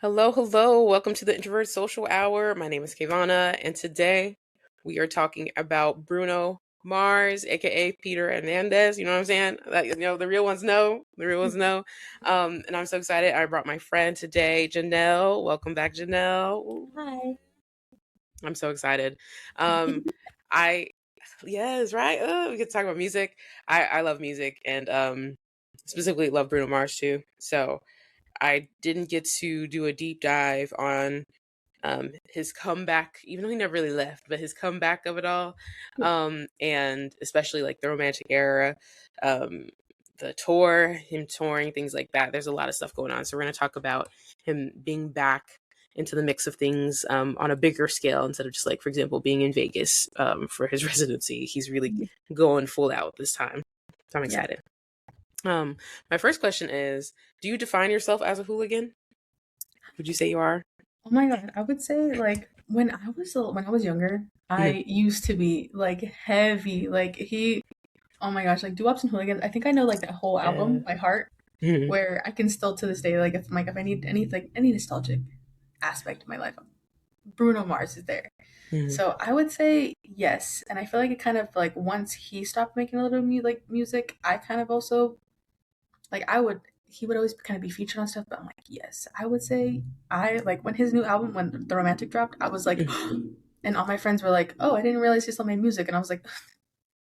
Hello, hello. Welcome to the Introvert Social Hour. My name is Kavana, and today we are talking about Bruno Mars, aka Peter Hernandez. You know what I'm saying? The real ones know. The real ones know. And I'm so excited. I brought my friend today, Jennell. Welcome back, Jennell. Hi. I'm so excited. Um, I yes, right. We get to talk about music. I love music, and specifically love Bruno Mars too. So I didn't get to do a deep dive on his comeback, even though he never really left, but his comeback of it all, and especially like the romantic era, um, the tour, him touring, things like that. There's a lot of stuff going on, so we're going to talk about him being back into the mix of things on a bigger scale instead of just like, for example, being in Vegas for his residency. He's really going full out this time. So I'm Yeah. excited. My first question is, do you define yourself as a hooligan? Would you say you are? Oh my God. I would say like when I was younger, Mhm. I used to be like heavy. Like he oh my gosh, like Doo-Wops and Hooligans. I think I know like that whole Yeah. album by heart Mhm. where I can still to this day, like if I need any nostalgic aspect of my life, Bruno Mars is there. Mhm. So I would say yes. And I feel like it kind of like once he stopped making a little music, I kind of also like I would he would always kind of be featured on stuff, but I'm like, yes, I would say I like when his new album, when the Romantic dropped, I was like, Mhm. and all my friends were like, oh, I didn't realize he still made music, and I was like,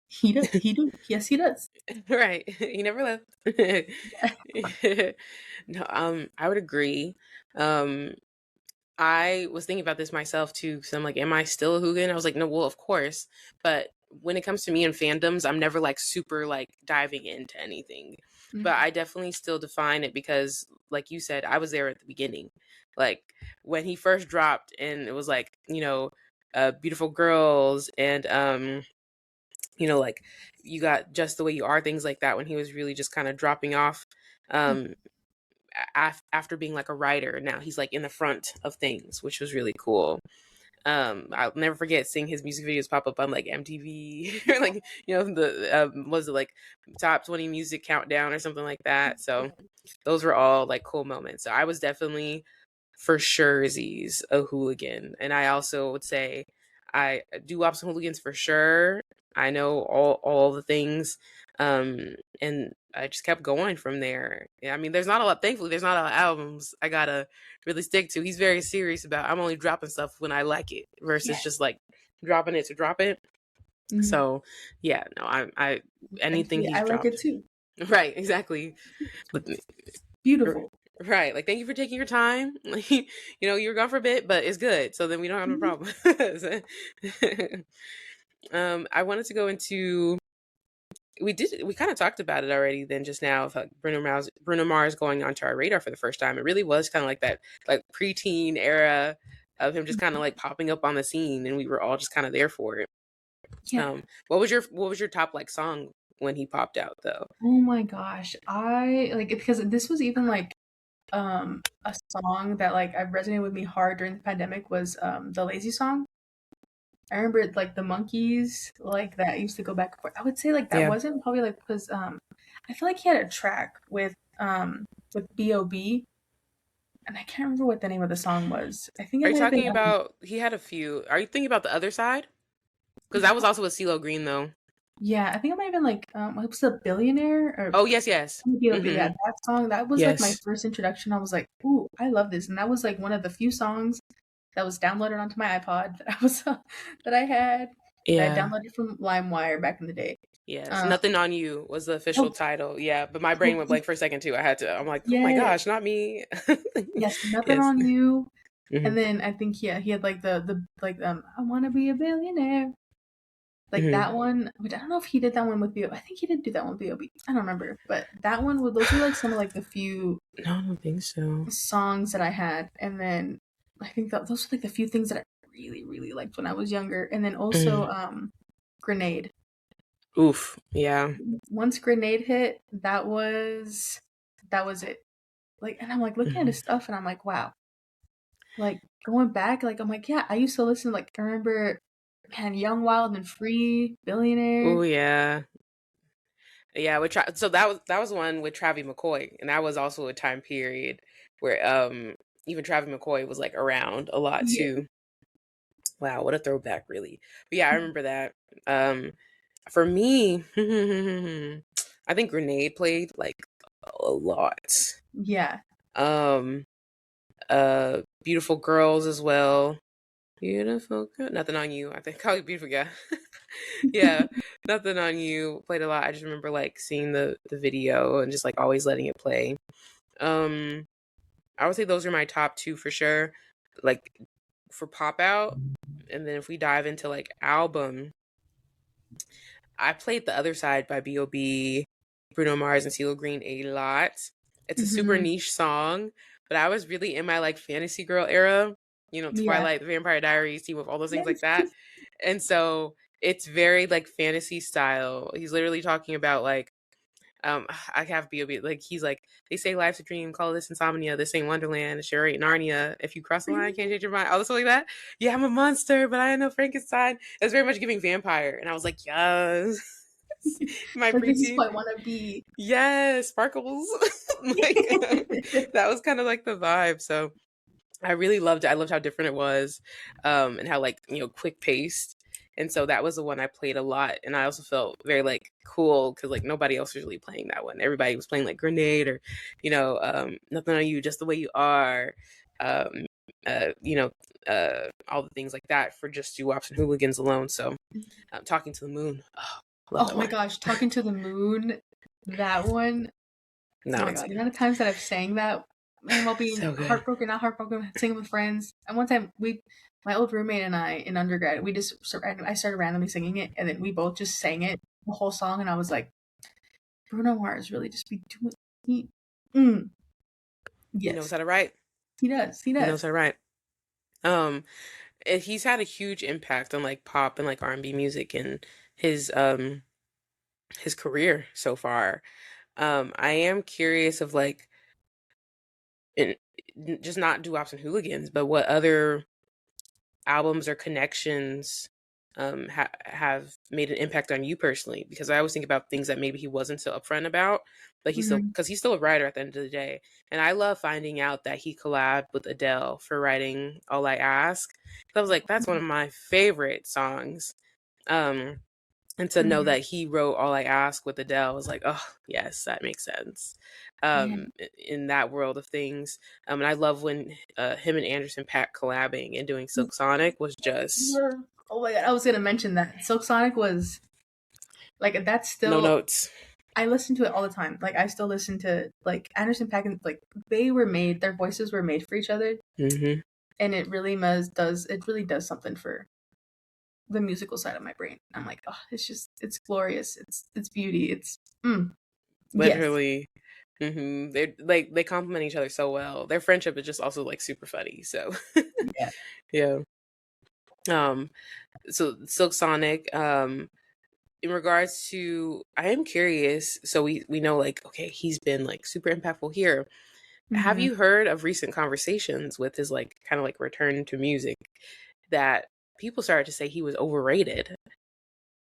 he do, yes, he does. Right. You never left. No, I would agree. Um, I was thinking about this myself too. So I'm like, am I still a hooligan? I was like, no, well, of course. But when it comes to me and fandoms, I'm never like super like diving into anything. But Mhm. I definitely still define it because, like you said, I was there at the beginning. Like when he first dropped, and it was like, beautiful girls, and like you got just the way you are, things like that. When he was really just kind of dropping off. Um, After being like a writer, now he's like in the front of things, which was really cool. I'll never forget seeing his music videos pop up on like MTV or like the was it like top 20 music countdown or something like that. So those were all like cool moments. So I was definitely for sure Z's a hooligan, and I also would say I do ops and hooligans for sure. I know all the things, and I just kept going from there. Yeah, I mean, there's not a lot. Thankfully, there's not a lot of albums I gotta really stick to. He's very serious about. I'm only dropping stuff when I like it versus Yeah. just like dropping it to drop it. Mhm. So yeah, no, I anything Thankfully, he's I like it dropped. too. Right, exactly. But Beautiful. right, like thank you for taking your time. Like, you were gone for a bit, but it's good. So then we don't have no Mhm. problem. I wanted to go into we kind of talked about it already then just now of like Bruno Mars going onto our radar for the first time. It really was kind of like that like preteen era of him just kind of like popping up on the scene, and we were all just kind of there for it. Yeah. What was your top like song when he popped out though? Oh my gosh, I like it because this was even like a song that like I resonated with me hard during the pandemic was the Lazy song. I remember like the monkeys like that used to go back and forth. I would say like that Yeah. wasn't probably like because I feel like he had a track with B.O.B. and I can't remember what the name of the song was. I think Are it you might have been talking about he had a few? Are you thinking about the other side? Because that was also with CeeLo Green though. yeah, I think it might have been like what was the billionaire or Oh yes, yes. B.O.B. Yeah, Mm-hmm. that song that was like my Yes. first introduction. I was like, ooh, I love this, and that was like one of the few songs that was downloaded onto my iPod that I was that I had that I Yeah. downloaded from LimeWire back in the day. Yes. Um, Nothing on You was the official oh, title. Yeah, but my brain oh, went blank for a second too. I'm like, oh my yes, gosh, not me. yes, nothing Yes. on you. Hmm. And then I think yeah, he had like the like I want to be a billionaire. Like Hmm. that one, which I don't know if he did that one with B.O. I think he did do that one with B.O.B. I don't remember, but that one, those were like some of like the few No, I don't think so. songs that I had, and then I think that those were like the few things that I really really liked when I was younger, and then also Mhm. Grenade. Oof. Yeah. Once Grenade hit, that was it. Like, and I'm like looking at Hmm. his stuff, and I'm like, wow. Like going back, like I'm like, yeah, I used to listen. Like I remember, man, Young, Wild and Free, Oh Billionaire. yeah. Yeah, so that was one with Travis McCoy, and that was also a time period where even Travis McCoy was like around a lot Yeah. too. Wow, what a throwback, really. But yeah, I remember that. Um, for me, I think Grenade played like a lot. Yeah. Um, Beautiful Girls as well. Beautiful girl. Nothing on You. I think call you beautiful guy. Yeah, Nothing on You played a lot. I just remember like seeing the video and just like always letting it play. Um, I would say those are my top two for sure. Like for pop out, and then if we dive into like album, I played The Other Side by B.O.B., Bruno Mars, and CeeLo Green a lot. It's a super Hmm. niche song, but I was really in my like fantasy girl era, Yeah. Twilight, The Vampire Diaries, Teen Wolf, all those things like Yes. that. And so it's very like fantasy style. He's literally talking about like, I have B.O.B. like he's like, they say life's a dream, call this insomnia, this ain't Wonderland, sure ain't Narnia. If you cross the line, can't change your mind. All this stuff like that. Yeah, I'm a monster, but I ain't no Frankenstein. It's very much giving vampire, and I was like, yes, my Like this is preteen, what I want to be. yes, sparkles. Like that was kind of like the vibe. So I really loved it. I loved how different it was, and how like quick paced. And so that was the one I played a lot, and I also felt very like cool because like nobody else was really playing that one. Everybody was playing like Grenade or, Nothing on You, Just the Way You Are, um, all the things like that for just doo-wops and hooligans alone. So, Talking to the Moon, oh, I love Oh that my one. gosh, Talking to the Moon, that one. Oh That my one's god, the amount of times that I've sang that, and while being so good. heartbroken, not heartbroken, singing with friends. And one time, my old roommate and I in undergrad, I started randomly singing it, and then we both just sang it the whole song, and I was like, Bruno Mars really just be doing. He, mm, He knows yes, how to write. he does. He He knows does. how to write. Um, he's had a huge impact on like pop and like R&B music and his um his career so far. I am curious of like in, just not doo-wops and hooligans, but what other albums or connections have made an impact on you personally, because I always think about things that maybe he wasn't so upfront about, but Hmm. he's still a writer at the end of the day. And I love finding out that he collabed with Adele for writing All I Ask. I was like, that's one of my favorite songs. um and to know Hmm. that he wrote All I Ask with Adele was like, oh yes, that makes sense. Yeah. In that world of things. And I love when him and Anderson Paak collabing and doing Silk Sonic was just Oh my god, I was gonna mention that Silk Sonic was like that's no still. notes. I listen to it all the time. Like I still listen to like Anderson Paak and like they were made. Their voices were made for each other, Hmm. and it really does something for the musical side of my brain. I'm like, oh, it's glorious. It's beauty. It's yes, Literally. They complement each other so well. Their friendship is just also like super funny. So yeah. yeah. Um so Silk Sonic, in regards to, I am curious, so we know like, okay, he's been like super impactful here. Have Hmm. you heard of recent conversations with his like kind of like return to music that people started to say he was overrated?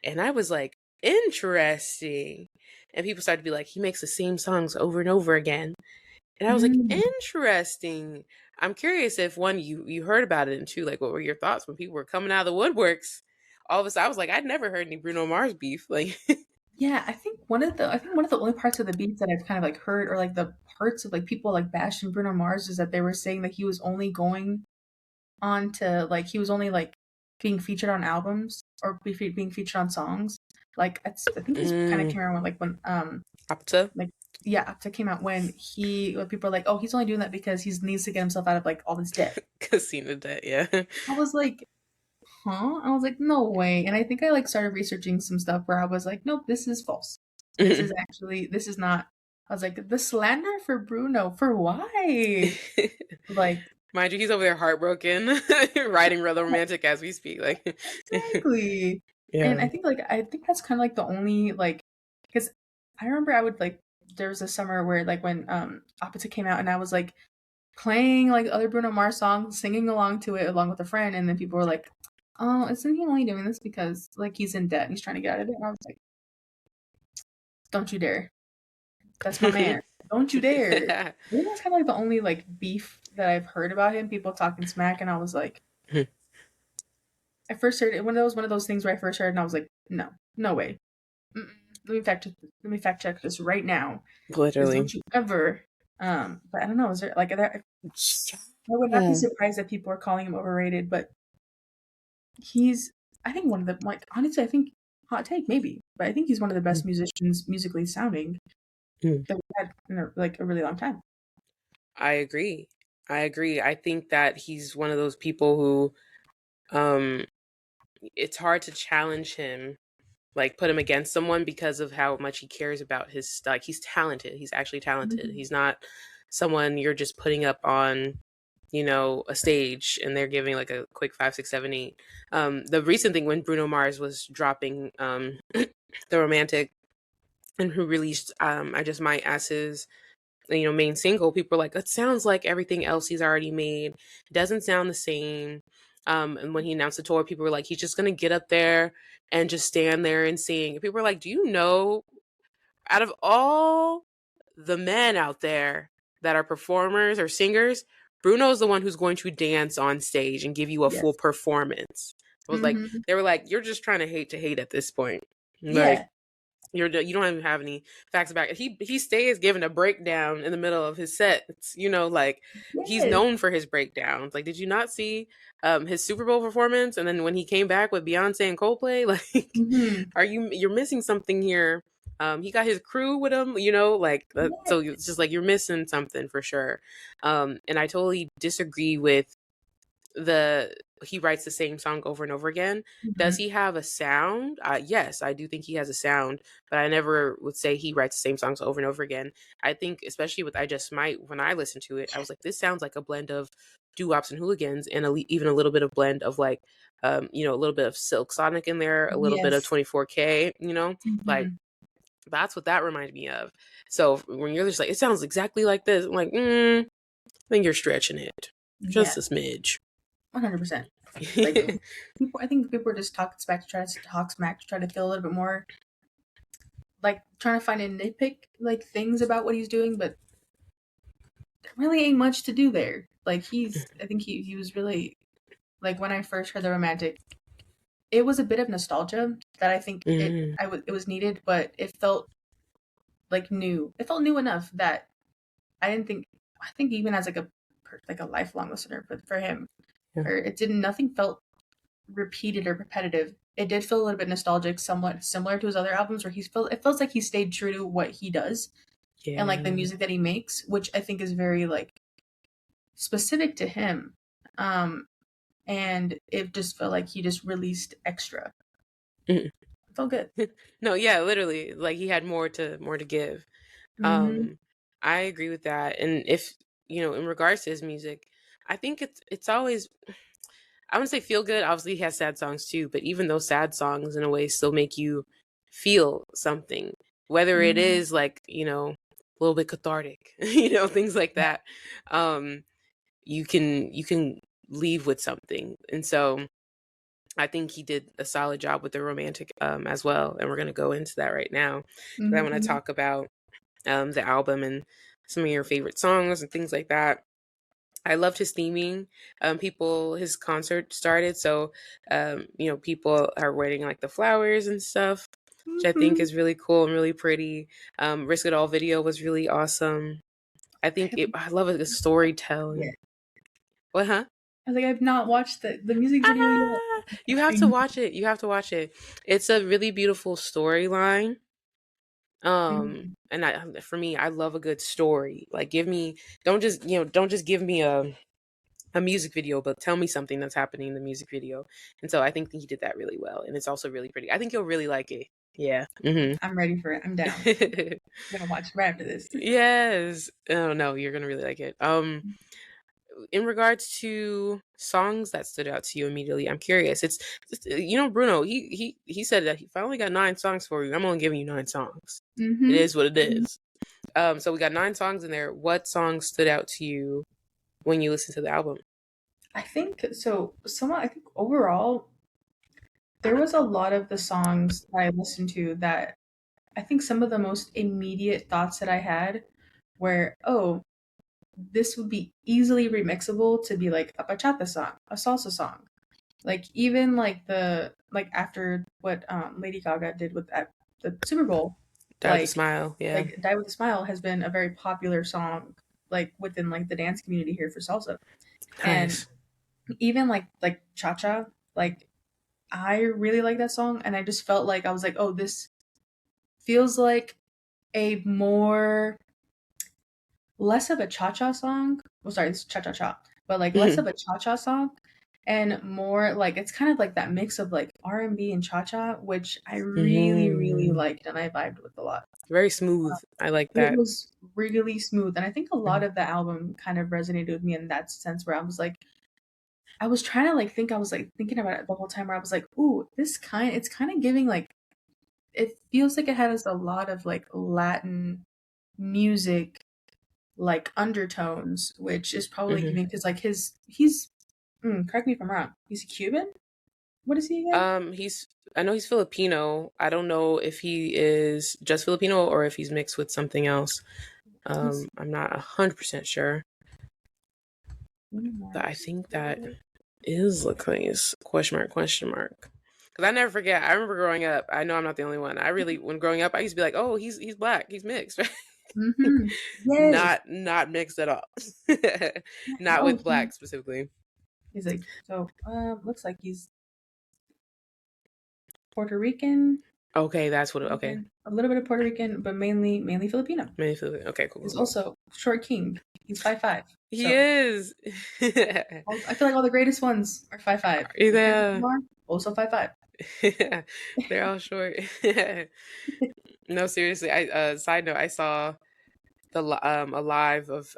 And I was like, interesting. And people started to be like, he makes the same songs over and over again. And I was like, Mm. interesting. I'm curious if one, you heard about it, and two, like what were your thoughts when people were coming out of the woodworks? All of a sudden, I was like, I'd never heard any Bruno Mars beef. Like, Yeah, I think one of the only parts of the beats that I've kind of like heard, or like the parts of like people like bashing Bruno Mars, is that they were saying that he was only going on to like he was only like being featured on albums or being featured on songs. Like I think this kind of mm, came around when Apta, like yeah, that came out when people are like, oh, he's only doing that because he needs to get himself out of like all this debt. Casino Debt, yeah. I was like, huh? I was like, no way. And I think I like started researching some stuff where I was like, nope, this is false. This is not. I was like, the slander for Bruno for why? Like Mind you, he's over there heartbroken, writing real romantic as we speak. Like, exactly. And yeah. I think that's kind of like the only like because I remember I would like there was a summer where like when Apata came out and I was like playing like other Bruno Mars songs, singing along to it along with a friend, and then people were like, "Oh, isn't he only doing this because like he's in debt and he's trying to get out of it?" And I was like, "Don't you dare! That's my man." Don't you dare. I think that's kind of like the only like beef that I've heard about him. People talking smack, and I was like, I first heard it when it was one of those things where I first heard, and I was like, no, no way. Mm-mm. Let me fact check this right now, because Literally. don't you ever. But I don't know. Is there like I would not be Yeah. surprised if people are calling him overrated, but he's I think one of the like honestly I think hot take maybe, but I think he's one of the best musicians musically sounding Mm. that we've had in like a really long time. I agree. I agree. I think that he's one of those people who um it's hard to challenge him, like put him against someone because of how much he cares about his like he's talented. He's actually talented. Mhm. He's not someone you're just putting up on, a stage and they're giving like a quick 5, 6, 7, 8. The recent thing when Bruno Mars was dropping the romantic and who released I Just Might as his main single, people were like, it sounds like everything else he's already made. It doesn't sound the same. And when he announced the tour, people were like, he's just gonna get up there and just stand there and sing. And people were like, do you know, out of all the men out there that are performers or singers, Bruno's the one who's going to dance on stage and give you a full Yes. performance. I was like, Hmm. they were like, you're just trying to hate at this point. Like, Yeah. you don't even have any facts about it. He stays giving a breakdown in the middle of his sets. Like he's Yes. known for his breakdowns. Like, did you not see his Super Bowl performance? And then when he came back with Beyonce and Coldplay, like, Hmm. you're missing something here. He got his crew with him, like Yeah. so it's just like you're missing something for sure. And I totally disagree with the he writes the same song over and over again. Does Hmm. he have a sound? Yes, I do think he has a sound, but I never would say he writes the same songs over and over again. I think, especially with I Just Might, when I listened to it, I was like, this sounds like a blend of doo-wops and hooligans, and even a little bit of blend of like, a little bit of Silk Sonic in there, a little bit of Yes. 24K, like Hmm. that's what that reminded me of. So when you're just like, it sounds exactly like this, I'm like, I think you're stretching it just Yeah. a smidge. 100%. Like people, I think people are just talking smack to try to talk smack to try to feel a little bit more like trying to find and nitpick like things about what he's doing, but there really ain't much to do there. Like I think he was really like when I first heard the romantic, it was a bit of nostalgia that I think Mhm. it was needed, but it felt like new. It felt new enough that I didn't think I think even as like a lifelong listener, but for him, Yeah. or it didn't nothing felt repeated or repetitive. It did feel a little bit nostalgic, somewhat similar to his other albums, where it feels like he stayed true to what he does and like the Yeah. music that he makes, which I think is very like specific to him. Um, and it just felt like he just released extra. Mhm. It felt good. No, yeah, literally, like he had more to give. Mm-hmm. Um, I agree with that. And if, in regards to his music, I think it's always I wouldn't say feel good. Obviously, he has sad songs too, but even those sad songs, in a way, still make you feel something. Whether it Mm-hmm. is like, a little bit cathartic, things like Yeah. that. Um, you can leave with something. And so I think he did a solid job with the romantic as well. And we're gonna go into that right now. Because I want to Mm-hmm. talk about the album and some of your favorite songs and things like that. I loved his theming. His concert started, so people are wearing like the flowers and stuff, which I think Mm-hmm. is really cool and really pretty. Risk It All video was really awesome. I love the Yeah. storytelling. What, huh? I was like, I've not watched the music video yet. You have to watch it. You have to watch it. It's a really beautiful storyline. Mhm. And for me, I love a good story. Like, don't just give me a music video, but tell me something that's happening in the music video. And so I think he did that really well, and it's also really pretty. I think you'll really like it. Yeah. I'm ready for it. I'm down. I'm gonna watch it right after this. Yes. Oh no, you're gonna really like it. In regards to songs that stood out to you immediately, I'm curious. Bruno. He said that if I only got 9 songs for you, I'm only giving you 9 songs. It Mm-hmm. is what it is. So we got 9 songs in there. What songs stood out to you when you listened to the album? I think so. Somewhat. I think overall, there was a lot of the songs that I listened to that I think some of the most immediate thoughts that I had where, oh, this would be easily remixable to be like a bachata song, a salsa song. Like even like the like after what Lady Gaga did with at the Super Bowl, Die with a smile. Yeah. like Die with a Smile has been a very popular song like within like the dance community here for salsa. And Nice. even like Cha Cha, like I really like that song and I just felt like I was like, oh, this feels like a more less of a cha-cha song. Well, sorry, it's cha-cha-cha, but like less of a cha-cha song and more like it's kind of like that mix of like R&B and cha-cha, which I really, really Mm. liked and I vibed with a lot. Very smooth. I like It that. was really smooth, and I think a lot Mhm. of the album kind of resonated with me in that sense where I was like, I was trying to like think, I was like thinking about it the whole time where I was like, ooh, it's kind of giving like, it feels like it has a lot of like Latin music like undertones, which is probably Mhm. giving because like he's correct me if I'm wrong. He's a Cuban. What is he again? He's I know he's Filipino. I don't know if he is just Filipino or if he's mixed with something else. He's I'm not 100% sure, Bruno but I Mars. think that is the case. Question mark, question mark. Because I never forget. I remember growing up. I know I'm not the only one. I really, when growing up, I used to be like, "Oh, he's black. He's mixed." Mm-hmm. Yes. Not mixed at all. Not Oh, with black specifically. he's like so. Looks like he's Puerto Rican. Okay, that's what. Okay, Rican, a little bit of Puerto Rican, but mainly Filipino. maybe Filipino. Okay, cool, He's cool, cool. also short king. He's 5'5". He So is. I feel like all the greatest ones are 5'5". Kendrick Yeah. Lamar also 5'5". They're all short. No, seriously. I side note, I saw a live of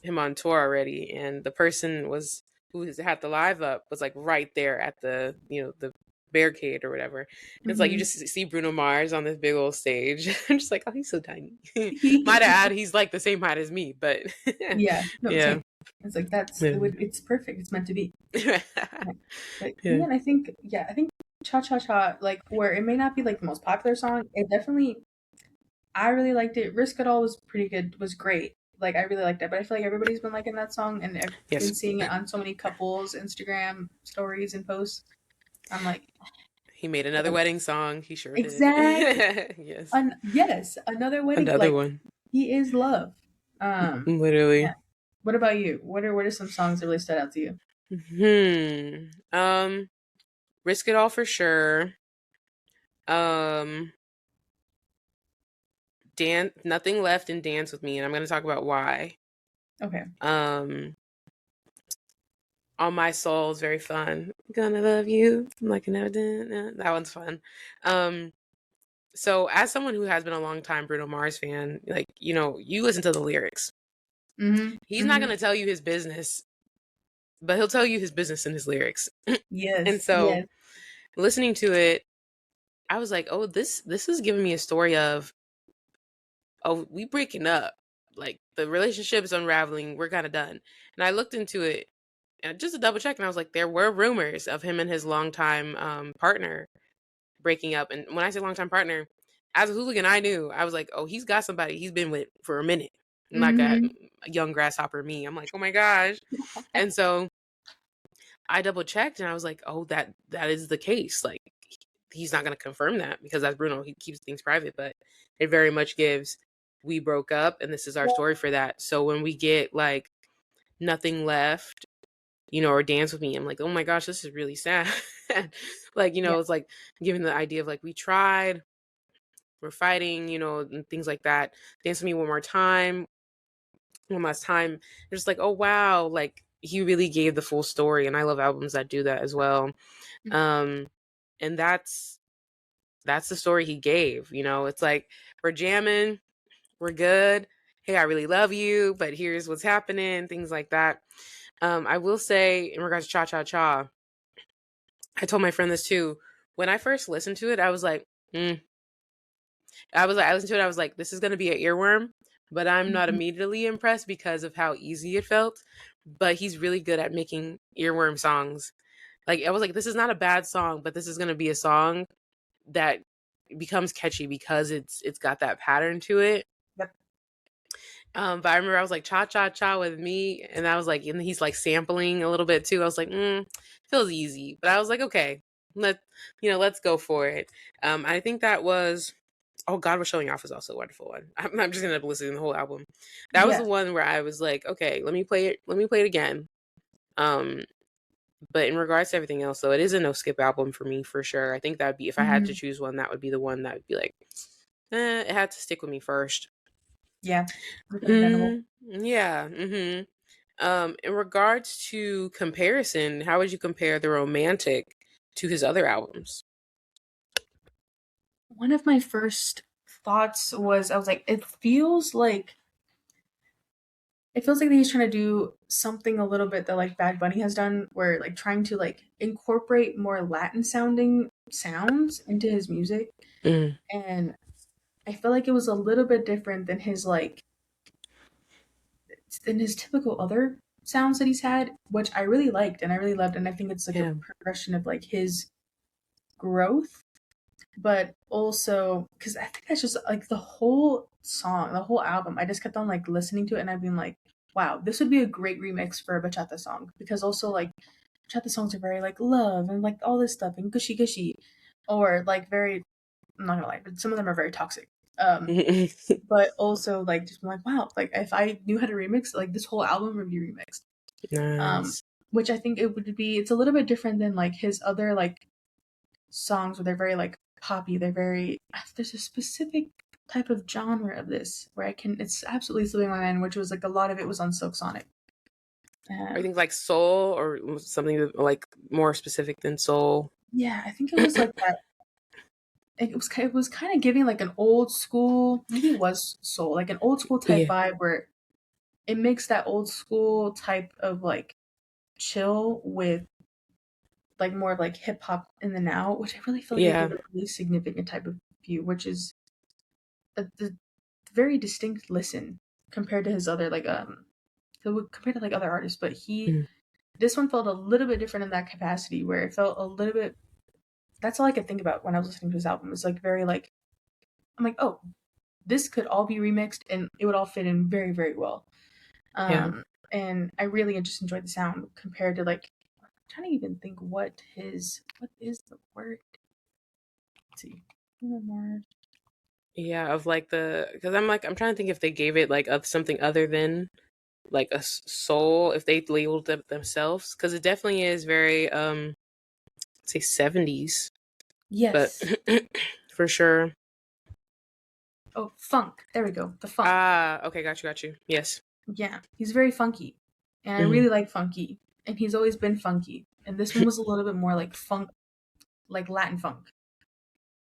him on tour already, and the person was who had the live up was like right there at the the barricade or whatever. And it's like you Mm-hmm. just see Bruno Mars on this big old stage. I'm just like, oh, he's so tiny. Might add, Yeah. he's like the same height as me, but No, yeah. same. It's like that's Yeah. it's perfect. It's meant to be. Yeah. But Yeah. even I think Cha Cha Cha, like where it may not be like the most popular song, it definitely I really liked it. Risk It All was pretty good, was great. Like I really liked it, but I feel like everybody's been liking that song, and I've Yes. been seeing it on so many couples Instagram stories and posts. I'm like, He made another oh, wedding song. He sure did. exactly. Yes. Yes, another wedding. Another Like one. he is love. Literally. Yeah. What about you? What are some songs that really stood out to you? Risk It All for sure. Um, Nothing Left and Dance with Me, and I'm gonna talk about why. Okay. Um, On My Soul is very fun. Gonna love you like I never did. That one's fun. Um, so as someone who has been a long time Bruno Mars fan, like you listen to the lyrics. Mm-hmm. He's not Mm-hmm. gonna tell you his business, but he'll tell you his business in his lyrics. And Yes. so Yes. listening to it, I was like, oh, this is giving me a story of, oh, we breaking up. Like the relationship is unraveling. We're kind of done. And I looked into it and just to double check, and I was like, there were rumors of him and his longtime partner breaking up. And when I say longtime partner, as a hooligan, I knew. I was like, oh, he's got somebody he's been with for a minute. Like a Mm-hmm. young grasshopper me. I'm like, oh my gosh. And so I double checked and I was like, oh, that is the case. Like he's not gonna confirm that because that's Bruno. He keeps things private, but it very much gives we broke up and this is our story for that. So when we get like Nothing Left, or Dance with Me, I'm like, oh my gosh, this is really sad. Like, Yeah. it's like giving the idea of like we tried, we're fighting, and things like that. Dance with Me one last time. You're just like, oh wow, like he really gave the full story, and I love albums that do that as well. Um, and that's the story he gave. It's like we're jamming, we're good. Hey, I really love you, but here's what's happening, things like that. I will say in regards to Cha Cha Cha, I told my friend this too. When I first listened to it, I was like, I listened to it, I was like, this is gonna be an earworm, but I'm not Mm-hmm. immediately impressed because of how easy it felt. But he's really good at making earworm songs. Like I was like, this is not a bad song, but this is gonna be a song that becomes catchy because it's got that pattern to it. Yep. But I remember I was like cha cha cha with me, and I was like, and he's like sampling a little bit too. I was like, feels easy, but I was like, okay, let let's go for it. I think that was oh God, was showing off is also a wonderful one. I'm just gonna listen to the whole album. That was the Yes. one where I was like, okay, let me play it. Let me play it again. Um, but in regards to everything else, though, it is a no skip album for me for sure. I think that would be if I had to Mhm. choose one, that would be the one that would be like, it had to stick with me first. Yeah. That's understandable. Yeah. In regards to comparison, how would you compare the romantic to his other albums? One of my first thoughts was I was like, it feels like he's trying to do something a little bit that like Bad Bunny has done, where like trying to like incorporate more Latin sounding sounds into his music. Mm, And I feel like it was a little bit different than his typical other sounds that he's had, which I really liked and I really loved, and I think it's like a yeah. progression of like his growth, but also because I think that's just like the whole song, the whole album. I just kept on like listening to it, and I've been like, wow, this would be a great remix for a bachata song, because also like bachata songs are very like love and like all this stuff and gushy gushy, or like very, I'm not gonna lie, but some of them are very toxic. But also like just like wow, like if I knew how to remix, like this whole album would be remixed. Um, Nice. which I think it's a little bit different than like his other like songs where they're very like poppy. There's a specific type of genre of this where it's absolutely slipping my mind, which was like a lot of it was on Silk Sonic. Are Um, things like soul or something like more specific than soul? yeah, I think it was like that. It was kind of giving like an old school, maybe it was soul, like an old school type Yeah. vibe where it makes that old school type of like chill with like more of like hip hop in the now, which I really feel like they Yeah. give a really significant type of view, which is the very distinct listen compared to his other like compared to like other artists. But Mm. this one felt a little bit different in that capacity, where it felt a little bit. That's all I could think about when I was listening to his album. It's like very like I'm like, oh, this could all be remixed and it would all fit in very very well. Yeah. And I really just enjoyed the sound compared to like I'm trying to even think what is the word. Let's see. Yeah. Of like because I'm trying to think if they gave it like something other than like a soul, if they labeled it themselves, because it definitely is very say 70s, but Yes. for sure. Oh, funk. There we go. The funk. Okay, got you. Yes. Yeah, he's very funky, and I Mm. really like funky, and he's always been funky. And this one was a little bit more like funk, like Latin funk,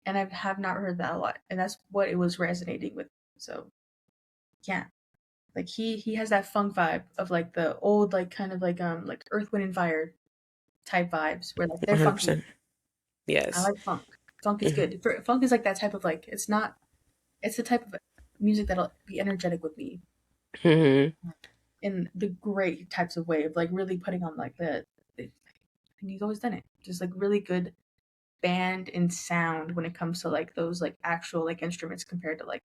and I have not heard that a lot, and that's what it was resonating with. So yeah, like he has that funk vibe of like the old like kind of like Earth Wind and Fire type vibes, where like they're funky. 100%. I Yes. like funk. Funk is Mhm. good. Funk is like that type of like it's not. It's the type of music that'll be energetic with me Mhm. in the great types of way of like really putting on like and he's always done it. Just like really good band and sound when it comes to like those like actual like instruments compared to like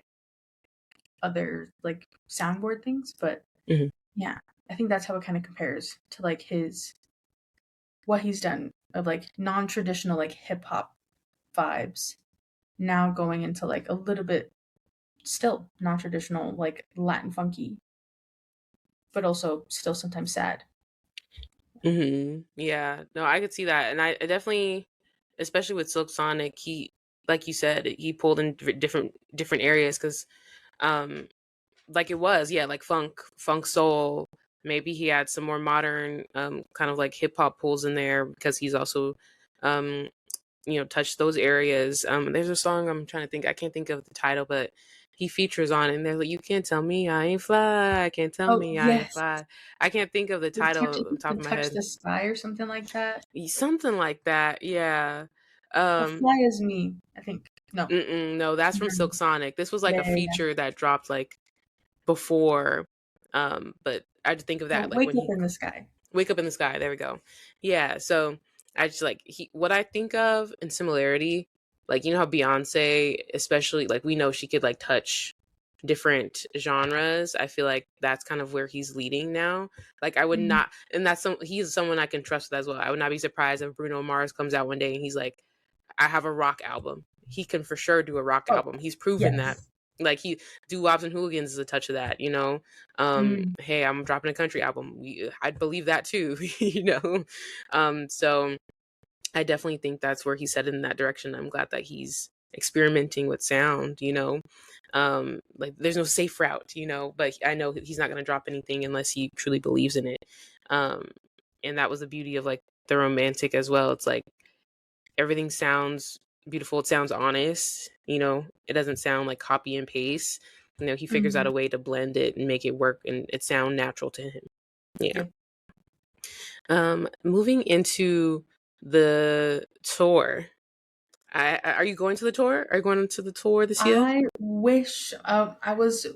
other like soundboard things. But Mhm. yeah, I think that's how it kind of compares to like his what he's done of like non-traditional like hip hop vibes, now going into like a little bit still non-traditional like Latin funky, but also still sometimes sad. Yeah. No, I could see that, and I definitely, especially with Silk Sonic, he, like you said, he pulled in different areas because, um, like it was, yeah, like funk soul. Maybe he had some more modern, kind of like hip hop pulls in there because he's also, um, touched those areas. There's a song I'm trying to think. I can't think of the title, but he features on it, and they're like, "You can't tell me I ain't fly. I can't tell Oh me I ain't yes, fly." I can't think of the title off the top the of my touch head. the sky or something like that. Something like that, yeah. A Um, fly is me, I think. No. no, that's from Silk Mhm. Sonic. This was like Yeah, a yeah, yeah. feature that dropped like before. But I just think of Oh, that like wake when up he in the sky. wake up in the sky. There we go. Yeah. So I just like what I think of in similarity, like you know how Beyonce, especially like we know she could like touch. different genres. I feel like that's kind of where he's leading now. Like I would Mm. not, and he's someone I can trust with as well. I would not be surprised if Bruno Mars comes out one day and he's like, I have a rock album. He can for sure do a rock Oh, album. He's proven that. yes. Like he do Wops and Hooligans is a touch of that, you know. Mm. Hey, I'm dropping a country album. I'd believe that too, you know. So I definitely think that's where he's headed in that direction. I'm glad that he's experimenting with sound, you know. Like there's no safe route, you know, but I know he's not going to drop anything unless he truly believes in it. Um, and that was the beauty of like the romantic as well. It's like everything sounds beautiful. It sounds honest, you know, it doesn't sound like copy and paste. You know, he figures out Mm. a way to blend it and make it work and it sound natural to him. Yeah. Yep. Moving into the tour. Are you going to the tour? Are you going to the tour this year? I wish I was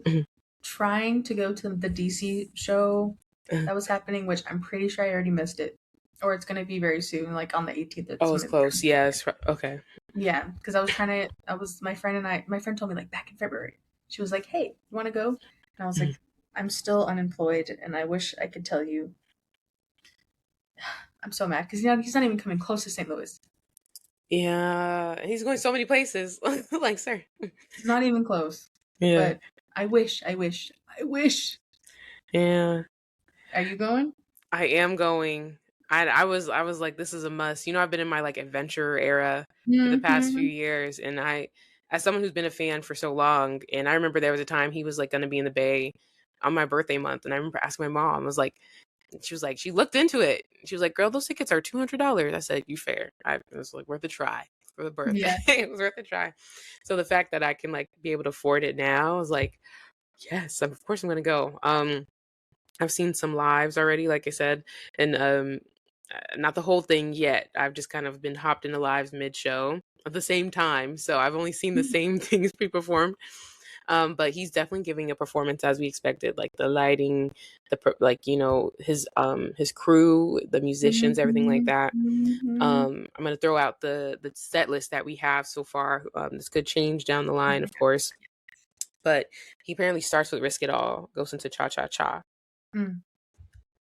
trying to go to the DC show that was happening, which I'm pretty sure I already missed it, or it's gonna be very soon, like on the 18th. It's Oh, it's gonna close. be Yes. Okay. yeah, because I was trying to. I was my friend told me like back in February. She was like, "Hey, you want to go?" And I was like, "I'm still unemployed, and I wish I could tell you." I'm so mad because he's not even coming close to St. Louis. Yeah, he's going so many places. Like, sir. Not even close. Yeah. But I wish, I wish. Yeah. Are you going? I am going. I was like, this is a must. You know, I've been in my like adventure era for the past few Mm-hmm. years, and as someone who's been a fan for so long, and I remember there was a time he was like going to be in the Bay on my birthday month, and I remember asking my mom, I was like, she was like, she looked into it. She was like, girl, those tickets are $200. I said, you fair. I was like, worth a try for the birthday. Yeah. It was worth a try. So the fact that I can like be able to afford it now, I was like, yes, of course I'm gonna go. I've seen some lives already, like I said, and not the whole thing yet. I've just kind of been hopped into lives mid show at the same time, so I've only seen the same things pre-performed. But he's definitely giving a performance as we expected, like the lighting, like you know his crew, the musicians, everything like Mm-hmm. that. Mm-hmm. I'm gonna throw out the set list that we have so far. This could change down the line, of course, but he apparently starts with Risk It All, goes into Cha Cha Cha. Mm.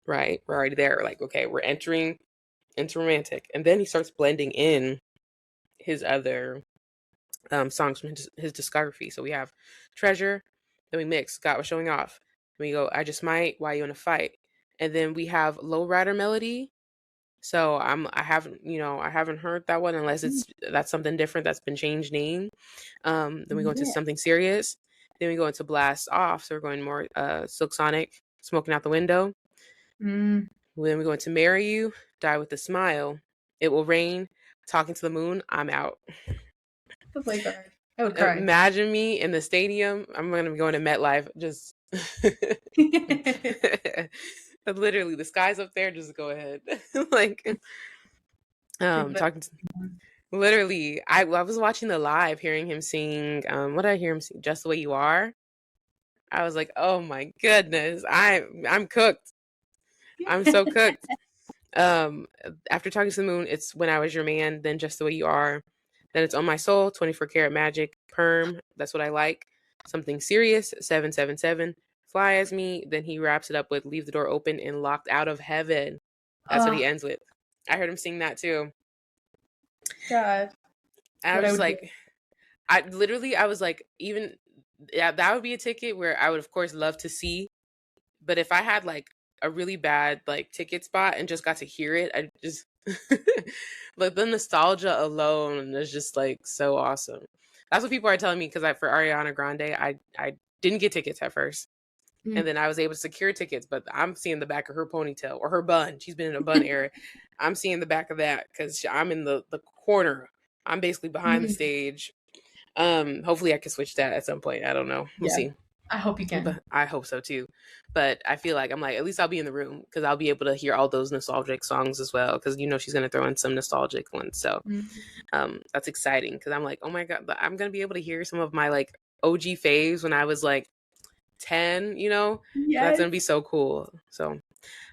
Right, we're already there. Like, okay, we're entering into romantic, and then he starts blending in his other songs from his discography. So we have Treasure, then we mix God Was Showing Off, then we go I Just Might, Why You in a Fight, and then we have Lowrider Melody. So I haven't heard that one unless that's something different that's been changed name. Then we go into Yeah. Something Serious, then we go into Blast Off, so we're going more Silk Sonic, Smoking Out the Window. Mm. Then we go into Marry You, Die with a Smile, It Will Rain, Talking to the Moon, I'm Out. Oh my god. I would cry. Imagine me in the stadium. I'm gonna be going to MetLife. Just literally, the sky's up there. Just go ahead. Like Dude, but talking to, literally. I was watching the live, hearing him sing. What did I hear him sing? Just the Way You Are. I was like, oh my goodness, I'm cooked. I'm so cooked. Um, After Talking to the Moon, it's When I Was Your Man, then Just the Way You Are. Then it's On My Soul, 24 Karat Magic, Perm, That's What I Like, Something Serious, 777, Fly As Me. Then he wraps it up with Leave the Door Open and Locked Out of Heaven. That's what he oh ends with. I heard him sing that too. god. And I What was I just would do. like, I was like, even, yeah, that would be a ticket where I would, of course, love to see. But if I had like a really bad like ticket spot and just got to hear it, I just like the nostalgia alone is just like so awesome. That's what people are telling me because for Ariana Grande, I didn't get tickets at first, and Mm. then I was able to secure tickets, but I'm seeing the back of her ponytail or her bun. She's been in a bun era. I'm seeing the back of that because I'm in the corner. I'm basically behind the Mm. stage. Hopefully I can switch that at some point. I don't know. We'll Yeah. see. I hope you can. But I hope so too. But I feel like I'm like, at least I'll be in the room because I'll be able to hear all those nostalgic songs as well. Because you know she's gonna throw in some nostalgic ones. So Mm. that's exciting because I'm like, oh my god, I'm gonna be able to hear some of my like OG faves when I was like 10. You know, that's Yes. gonna be so cool. So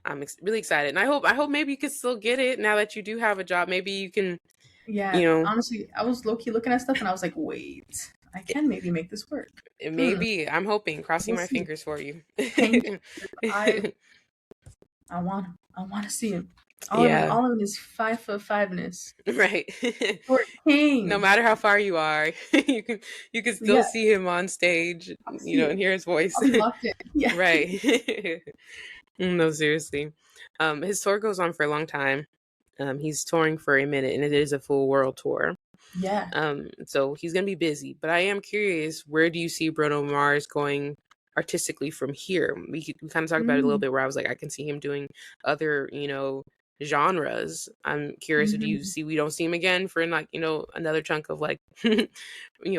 I'm really excited, and I hope maybe you can still get it now that you do have a job. Maybe you can, Yeah. you know, Honestly, I was low key looking at stuff and I was like, wait. I can maybe make this work. It may be. I'm hoping, crossing We'll my see. fingers for you. Thank you. I I want him. I want to see him. Yeah, All of his 5'5"ness. right. Short No king. matter how far you are, you can So still yeah, see him on stage, I'll see and it. hear his voice. I'll be locked in. Yeah. Right. No, seriously. His tour goes on for a long time. He's touring for a minute, and it is a full world tour. Yeah. So he's gonna be busy. But I am curious, where do you see Bruno Mars going artistically from here? We kind of talked about it a little Mm. bit, where I was like, I can see him doing other, genres. I'm curious, do you Mhm. see we don't see him again for like, another chunk of like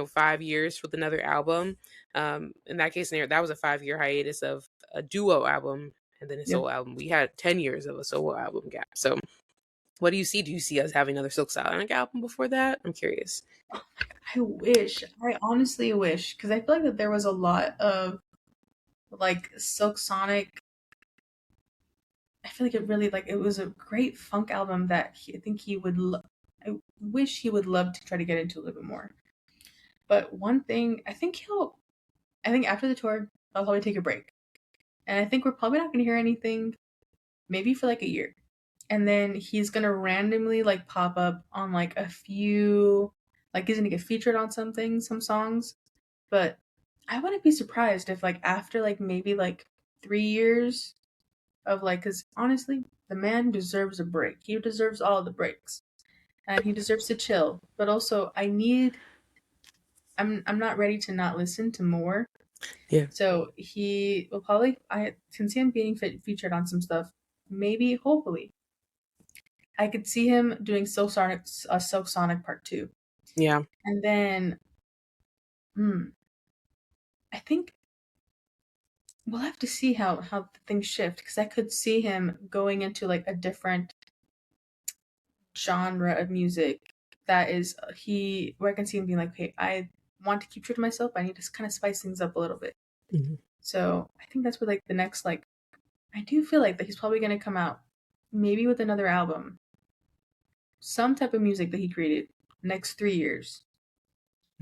5 years with another album? In that case scenario, that was a 5-year hiatus of a duo album and then a Yep. solo album. We had 10 years of a solo album gap. So what do you see? Do you see us having another Silk Sonic album before that? I'm curious. I wish. I honestly wish because I feel like that there was a lot of like Silk Sonic. I feel like it really like it was a great funk album that I think he would. I wish he would love to try to get into a little bit more. But one thing I think he'll. I think after the tour, I'll probably take a break, and I think we're probably not going to hear anything maybe for like a year, and then he's gonna randomly like pop up on like a few. Like he's gonna get featured on something, some songs, but I wouldn't be surprised if like after like maybe like 3 years of like, because honestly, the man deserves a break. He deserves all the breaks, and he deserves to chill. But also, I'm not ready to not listen to more. Yeah. So he will probably I can see him being featured on some stuff. Maybe, hopefully, I could see him doing Silk Sonic Part Two, Yeah. and then hmm, I think we'll have to see how things shift because I could see him going into like a different genre of music that is he where I can see him being like, hey, I want to keep true to myself. I need to kind of spice things up a little bit. Mhm. So I think that's what like the next like I do feel like that he's probably gonna come out maybe with another album, some type of music that he created next 3 years,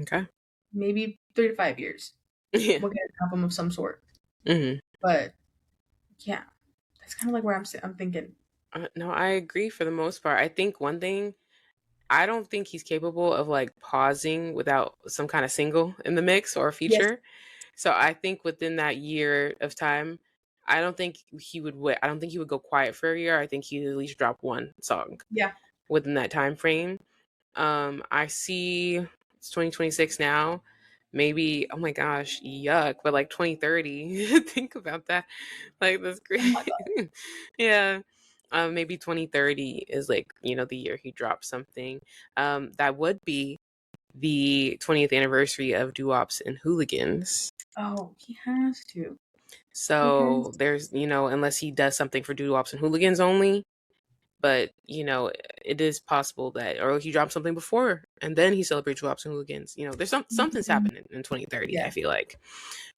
Okay. maybe 3 to 5 years. Yeah. We'll get an album of some sort. Hmm. But yeah, that's kind of like where I'm thinking. No, I agree for the most part. I think one thing, I don't think he's capable of like pausing without some kind of single in the mix or a Yes. feature. So I think within that year of time, I don't think he would wait. I don't think he would go quiet for a year. I think he'd at least drop one song Yeah. within that time frame. I see it's 2026 now. Maybe, oh my gosh, yuck, but like 2030. Think about that. Like that's Oh great. my god. Yeah. Maybe 2030 is like, the year he drops something. That would be the 20th anniversary of Doo-Wops and Hooligans. Oh, he has to. He has So there's, unless he does something for Doo-Wops and Hooligans only, but it is possible that, or he drops something before and then he celebrates Doo-Wops and Hooligans. There's something's to. happening in 2030. I Yeah. feel like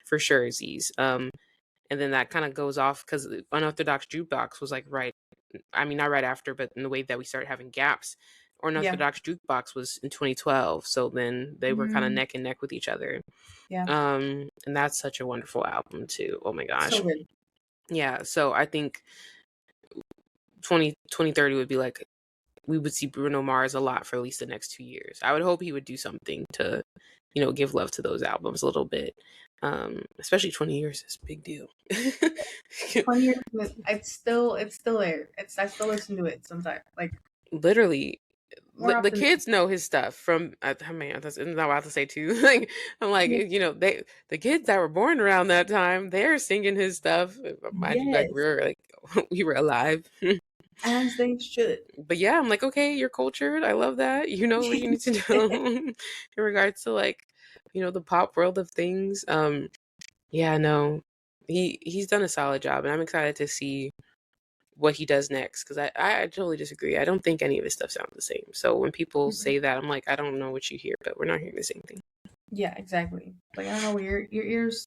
for sure, Z's. And then that kind of goes off because Unorthodox Jukebox was like right. I mean, not right after, but in the way that we started having gaps. Or Yeah. Unorthodox Jukebox was in 2012, so then they were kind of Mm, neck and neck with each other. yeah. And that's such a wonderful album too. Oh my So gosh, good. yeah. So I think 2030 would be like we would see Bruno Mars a lot for at least the next 2 years. I would hope he would do something to, give love to those albums a little bit. Especially 20 years is a big deal. 20 years. It's still there. I still listen to it sometimes. Like Literally, more the often. kids know his stuff from. I mean, that's not what I have to say too. Like, I'm like, Than, the kids that were born around that time, they're singing his stuff. Mind you, like yes, we were alive. as they should. But yeah, I'm like, okay, you're cultured. I love that. You know what you need to know in regards to like, the pop world of things. Yeah, no, he's done a solid job, and I'm excited to see what he does next because I totally disagree. I don't think any of his stuff sounds the same. So when people Mm-mm. say that, I'm like, I don't know what you hear, but we're not hearing the same thing. Yeah, exactly. Like I don't know where your ears.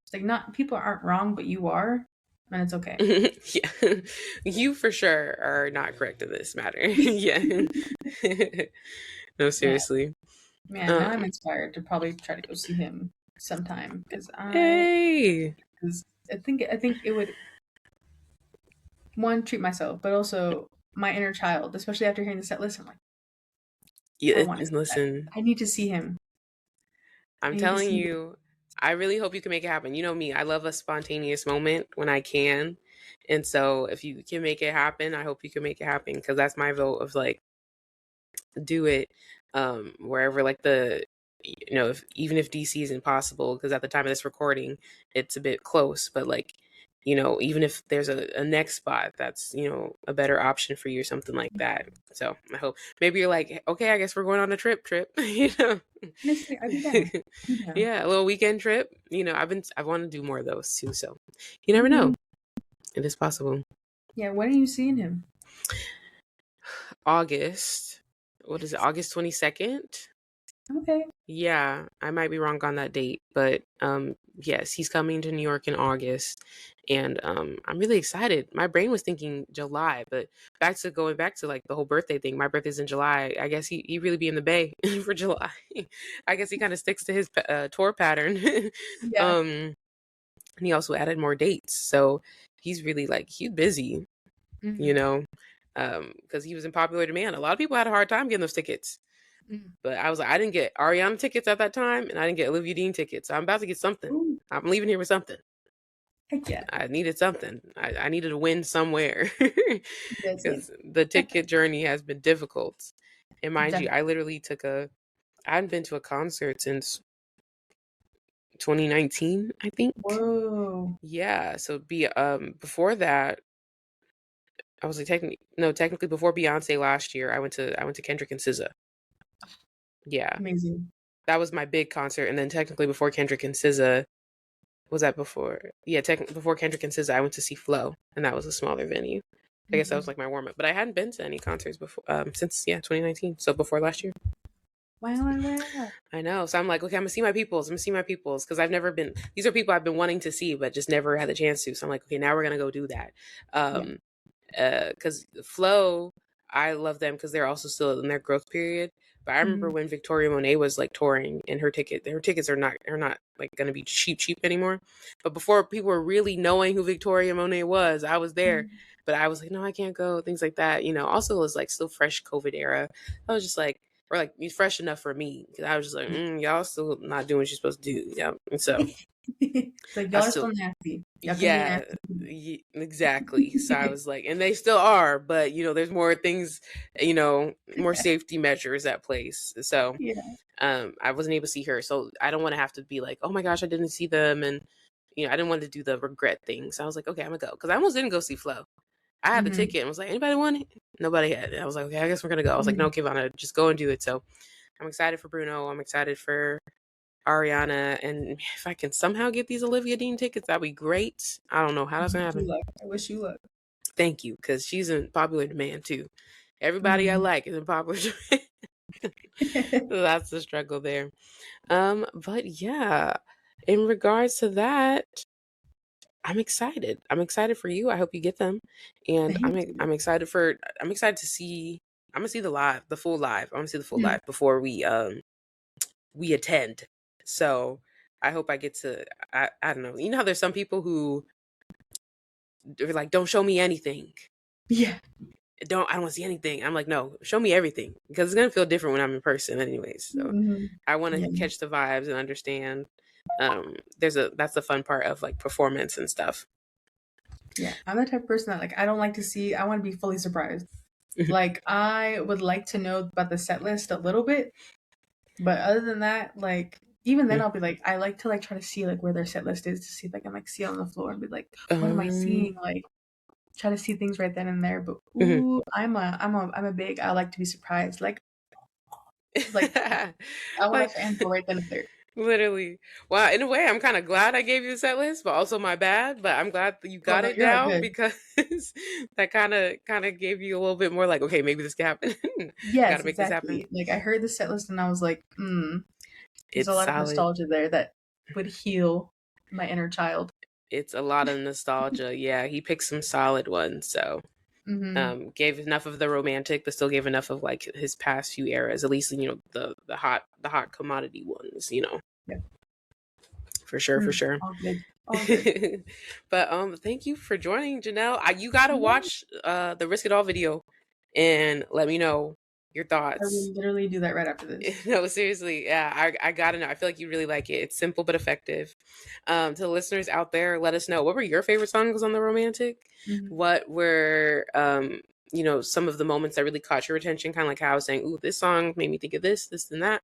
It's like not people aren't wrong, but you are, and it's okay. Yeah, you for sure are not correct in this matter. Yeah, no, Yeah. seriously. Man, now I'm inspired to probably try to go see him sometime Hey. because I think it would, one, treat myself, but also my inner child, especially after hearing the set list. I'm like, I Yeah, want to. listen, I need to see him. I'm I need to telling see him. you, I really hope you can make it happen. You know me, I love a spontaneous moment when I can. And so if you can make it happen, I hope you can make it happen because that's my vote of like do it wherever like the if even if DC is impossible because at the time of this recording it's a bit close, but like even if there's a next spot that's a better option for you or something like that. So I hope maybe you're like, okay, I guess we're going on a trip Honestly, I'd be down. I'd be down. yeah, a little weekend trip. I want to do more of those too, so you never know, Hmm. it is possible. Yeah, when are you seeing him? August, what is it, August 22nd? Okay. Yeah, I might be wrong on that date, but yes, he's coming to New York in August, and I'm really excited. My brain was thinking July, but going back to like the whole birthday thing. My birthday's in July. I guess he really be in the Bay for July. I guess he kind of sticks to his tour pattern. Yeah. um, and he also added more dates, so he's really like he's busy, you Mm-hmm. know, because he was in popular demand. A lot of people had a hard time getting those tickets. Mm. But I was like, I didn't get Ariana tickets at that time, and I didn't get Olivia Dean tickets. So I'm about to get something. Ooh, I'm leaving here with something. heck yeah. I needed something. I needed to win somewhere Yes, like because the ticket journey has been difficult. And mind you, definitely. I literally I hadn't been to a concert since 2019, I think. Whoa. Yeah. So before that, I was like technically before Beyonce last year, I went to Kendrick and SZA. Yeah, Amazing. that was my big concert, and then technically before Kendrick and SZA, was that before? Yeah, before Kendrick and SZA, I went to see Flow, and that was a smaller venue. I guess that was Mm-hmm. like my warm up, but I hadn't been to any concerts before since 2019, so before last year. Wow, wow, wow. I know, so I'm like, okay, I'm gonna see my peoples. I'm gonna see my peoples because I've never been. These are people I've been wanting to see, but just never had the chance to. So I'm like, okay, now we're gonna go do that. Yeah. Um, because Flow, I love them because they're also still in their growth period. But I remember Mm-hmm. when Victoria Monet was like touring, and her tickets are not like going to be cheap anymore. But before people were really knowing who Victoria Monet was, I was there. But I was like, no, I can't go. Things like that. Also, it was like still fresh COVID era. I was just like, or like it's fresh enough for me because I was just like, y'all still not doing what you're supposed to do. Yeah, and so Like I y'all are still still nasty. Y'all can be yeah, nasty. exactly. So I was like, and they still are, but there's more things, more safety measures at place. So Yeah. I wasn't able to see her. So I don't want to have to be like, oh my gosh, I didn't see them, and I didn't want to do the regret thing. So I was like, okay, I'm gonna go because I almost didn't go see Flo. I had the Mm-hmm. ticket and was like, anybody want it? Nobody had it. I was like, okay, I guess we're gonna go. I was like, Mm-hmm. no, Kivana, just go and do it. So I'm excited for Bruno. I'm excited for Ariana, and if I can somehow get these Olivia Dean tickets, that'd be great. I don't know how that's gonna Wish you happen. luck. I wish you luck. Thank you, because she's in popular demand too. Everybody I Mm-hmm. like is in popular demand. So that's the struggle there. But yeah, in regards to that, I'm excited. I'm excited for you. I hope you get them, and Thank you. I'm excited to see. I'm gonna see the full live. I want to see the full Mm. live before we attend. So I hope I get to. I don't know. You know how there's some people who are like, don't show me anything. Yeah. I don't want to see anything. I'm like, no, show me everything because it's gonna feel different when I'm in person, anyways. So Mm-hmm. I want to Yeah. catch the vibes and understand. That's the fun part of like performance and stuff. Yeah. I'm the type of person that like I don't like to see. I want to be fully surprised. Like I would like to know about the set list a little bit, but other than that, like even then I'll be like I like to like try to see like where their set list is to see if I can like see it on the floor and be like, what am I um, seeing? Like try to see things right then and there. But mhm. ooh, I'm a big I like to be surprised. Like I want a Like fan for right then and there. literally. Well, in a way, I'm kind of glad I gave you the set list, but also my bad. But I'm glad that you Oh got no, it you're all down good. because that kind of gave you a little bit more like, okay, maybe this can happen. Got to Yes, make this happen. exactly. Like I heard the set list and I was like, there's a It's lot of solid. nostalgia there that would heal my inner child. It's a lot of nostalgia. Yeah, he picked some solid ones. So Gave enough of the romantic, but still gave enough of like his past few eras, at least, you know, the hot commodity ones, you know. Yeah. For sure, for sure. All good. All good. But thank you for joining, Jennell. You gotta Yeah. watch the Risk It All video and let me know your I thoughts. will literally do that right after this. No, seriously, yeah, I gotta know. I feel like you really like it. It's simple but effective. To the listeners out there, let us know, what were your favorite songs on the romantic? Mhm. What were you know, some of the moments that really caught your attention, kind of like how I was saying, ooh, this song made me think of this and that.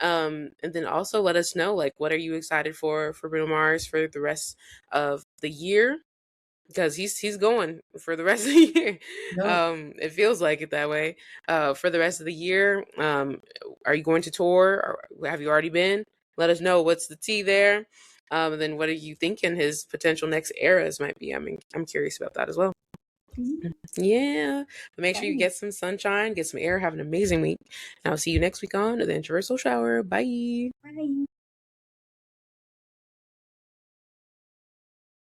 And then also let us know, like, what are you excited for Bruno Mars for the rest of the year? Because he's going for the rest of the year. Yep. It feels like it that way. For the rest of the year, are you going to tour, or have you already been? Let us know, what's the tea there. And then what are you thinking his potential next eras might be? I mean, I'm curious about that as well. Yeah. But make sure you Bye. get some sunshine, get some air, have an amazing week. And I'll see you next week on the Introversal Shower. Bye. Bye.